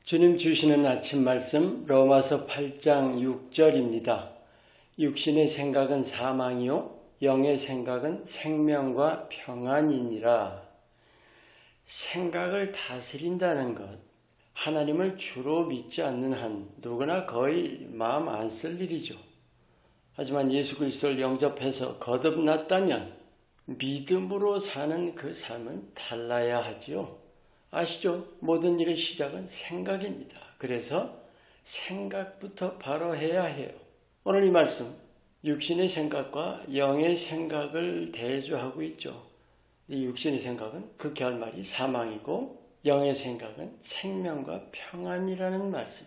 주님 주시는 아침 말씀 로마서 8장 6절입니다. 육신의 생각은 사망이요 영의 생각은 생명과 평안이니라. 생각을 다스린다는 것, 하나님을 주로 믿지 않는 한 누구나 거의 마음 안 쓸 일이죠. 하지만 예수 그리스도를 영접해서 거듭났다면 믿음으로 사는 그 삶은 달라야 하지요. 아시죠? 모든 일의 시작은 생각입니다. 그래서 생각부터 바로 해야 해요. 오늘 이 말씀, 육신의 생각과 영의 생각을 대조하고 있죠. 이 육신의 생각은 그 결말이 사망이고 영의 생각은 생명과 평안이라는 말씀.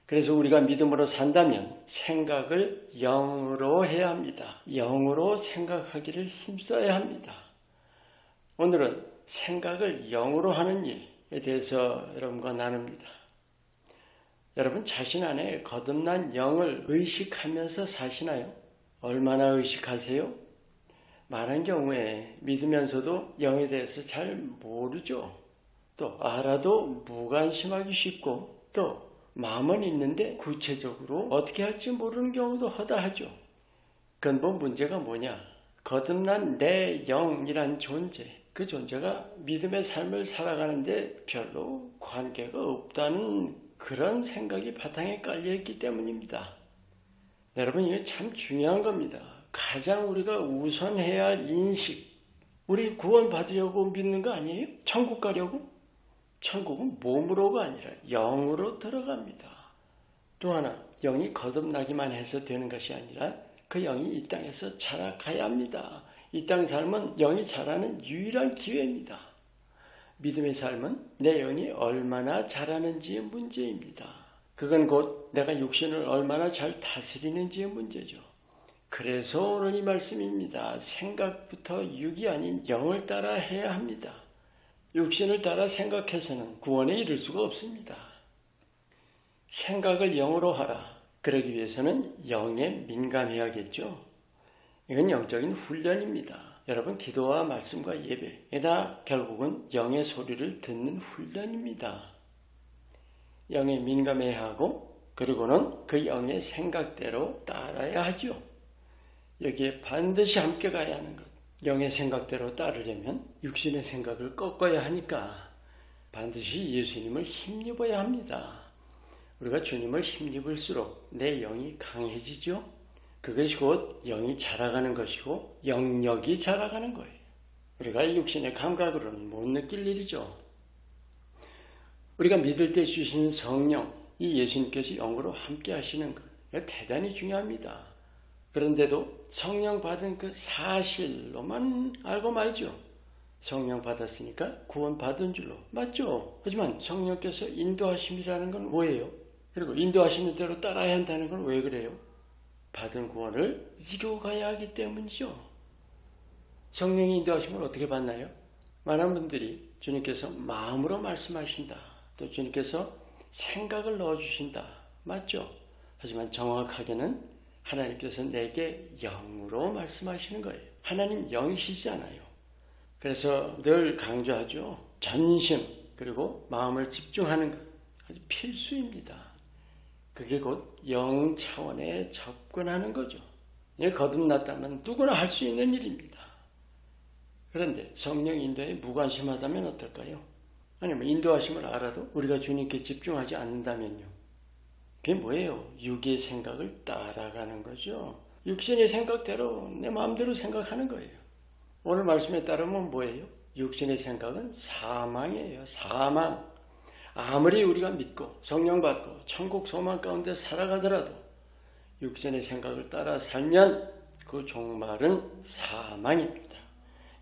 그래서 우리가 믿음으로 산다면 생각을 영으로 해야 합니다. 영으로 생각하기를 힘써야 합니다. 오늘은 생각을 영으로 하는 일에 대해서 여러분과 나눕니다. 여러분 자신 안에 거듭난 영을 의식하면서 사시나요? 얼마나 의식하세요? 많은 경우에 믿으면서도 영에 대해서 잘 모르죠. 또 알아도 무관심하기 쉽고 또 마음은 있는데 구체적으로 어떻게 할지 모르는 경우도 허다하죠. 근본 문제가 뭐냐? 거듭난 내 영이란 존재, 그 존재가 믿음의 삶을 살아가는데 별로 관계가 없다는 그런 생각이 바탕에 깔려있기 때문입니다. 여러분 이게 참 중요한 겁니다. 가장 우리가 우선해야 할 인식, 우리 구원받으려고 믿는 거 아니에요? 천국 가려고? 천국은 몸으로가 아니라 영으로 들어갑니다. 또 하나, 영이 거듭나기만 해서 되는 것이 아니라 그 영이 이 땅에서 자라가야 합니다. 이 땅 삶은 영이 자라는 유일한 기회입니다. 믿음의 삶은 내 영이 얼마나 자라는지의 문제입니다. 그건 곧 내가 육신을 얼마나 잘 다스리는지의 문제죠. 그래서 오늘 이 말씀입니다. 생각부터 육이 아닌 영을 따라 해야 합니다. 육신을 따라 생각해서는 구원에 이를 수가 없습니다. 생각을 영으로 하라. 그러기 위해서는 영에 민감해야겠죠. 이건 영적인 훈련입니다. 여러분 기도와 말씀과 예배에다 결국은 영의 소리를 듣는 훈련입니다. 영에 민감해야 하고 그리고는 그 영의 생각대로 따라야 하죠. 여기에 반드시 함께 가야 하는 것. 영의 생각대로 따르려면 육신의 생각을 꺾어야 하니까 반드시 예수님을 힘입어야 합니다. 우리가 주님을 힘입을수록 내 영이 강해지죠. 그것이 곧 영이 자라가는 것이고 영역이 자라가는 거예요. 우리가 육신의 감각으로는 못 느낄 일이죠. 우리가 믿을 때 주시는 성령, 이 예수님께서 영으로 함께 하시는 것, 이거 대단히 중요합니다. 그런데도 성령 받은 그 사실로만 알고 말죠. 성령 받았으니까 구원 받은 줄로 맞죠. 하지만 성령께서 인도하심이라는 건 뭐예요? 그리고 인도하시는 대로 따라야 한다는 건 왜 그래요? 받은 구원을 이루어가야 하기 때문이죠. 성령의 인도하심을 어떻게 받나요? 많은 분들이 주님께서 마음으로 말씀하신다. 또 주님께서 생각을 넣어주신다. 맞죠? 하지만 정확하게는 하나님께서 내게 영으로 말씀하시는 거예요. 하나님 영이시잖아요. 그래서 늘 강조하죠. 전심 그리고 마음을 집중하는 것 아주 필수입니다. 그게 곧 영 차원에 접근하는 거죠. 거듭났다면 누구나 할 수 있는 일입니다. 그런데 성령 인도에 무관심하다면 어떨까요? 아니면 인도하심을 알아도 우리가 주님께 집중하지 않는다면요. 그게 뭐예요? 육의 생각을 따라가는 거죠. 육신의 생각대로 내 마음대로 생각하는 거예요. 오늘 말씀에 따르면 뭐예요? 육신의 생각은 사망이에요. 사망. 아무리 우리가 믿고 성령 받고 천국 소망 가운데 살아가더라도 육신의 생각을 따라 살면 그 종말은 사망입니다.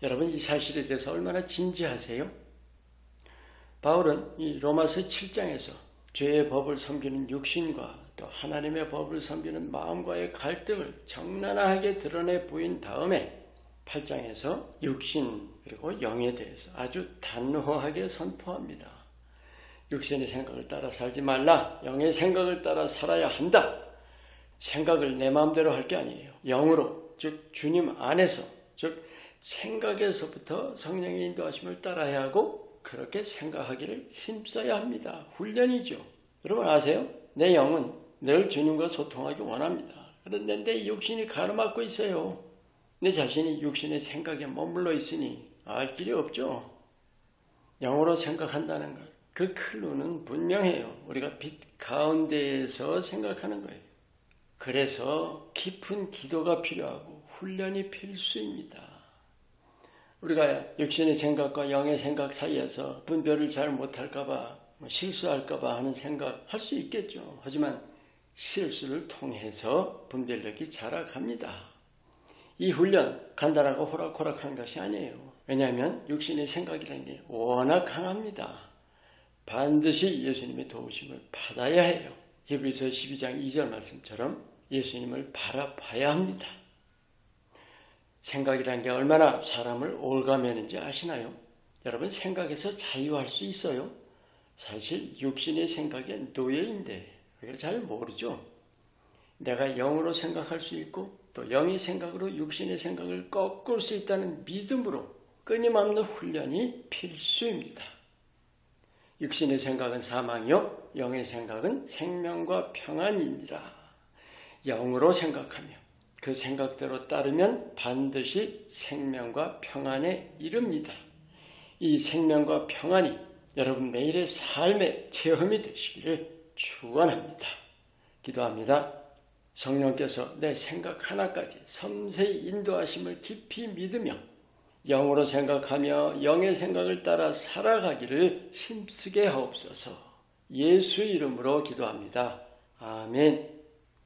여러분 이 사실에 대해서 얼마나 진지하세요? 바울은 이 로마서 7장에서 죄의 법을 섬기는 육신과 또 하나님의 법을 섬기는 마음과의 갈등을 적나라하게 드러내 보인 다음에 8장에서 육신 그리고 영에 대해서 아주 단호하게 선포합니다. 육신의 생각을 따라 살지 말라. 영의 생각을 따라 살아야 한다. 생각을 내 마음대로 할 게 아니에요. 영으로, 즉 주님 안에서, 즉 생각에서부터 성령의 인도하심을 따라야 하고 그렇게 생각하기를 힘써야 합니다. 훈련이죠. 여러분 아세요? 내 영은 늘 주님과 소통하기 원합니다. 그런데 내 육신이 가로막고 있어요. 내 자신이 육신의 생각에 머물러 있으니 알 길이 없죠. 영으로 생각한다는 것, 그 클루는 분명해요. 우리가 빛 가운데에서 생각하는 거예요. 그래서 깊은 기도가 필요하고 훈련이 필수입니다. 우리가 육신의 생각과 영의 생각 사이에서 분별을 잘 못할까봐 실수할까봐 하는 생각 할 수 있겠죠. 하지만 실수를 통해서 분별력이 자라갑니다. 이 훈련 간단하고 호락호락한 것이 아니에요. 왜냐하면 육신의 생각이라는 게 워낙 강합니다. 반드시 예수님의 도우심을 받아야 해요. 히브리서 12장 2절 말씀처럼 예수님을 바라봐야 합니다. 생각이라는 게 얼마나 사람을 올가매는지 아시나요? 여러분 생각에서 자유할 수 있어요? 사실 육신의 생각의 노예인데 우리가 잘 모르죠. 내가 영으로 생각할 수 있고 또 영의 생각으로 육신의 생각을 꺾을 수 있다는 믿음으로 끊임없는 훈련이 필수입니다. 육신의 생각은 사망이요 영의 생각은 생명과 평안이니라. 영으로 생각하며 그 생각대로 따르면 반드시 생명과 평안에 이릅니다. 이 생명과 평안이 여러분 매일의 삶의 체험이 되시기를 축원합니다. 기도합니다. 성령께서 내 생각 하나까지 섬세히 인도하심을 깊이 믿으며 영으로 생각하며 영의 생각을 따라 살아가기를 힘쓰게 하옵소서. 예수 이름으로 기도합니다. 아멘.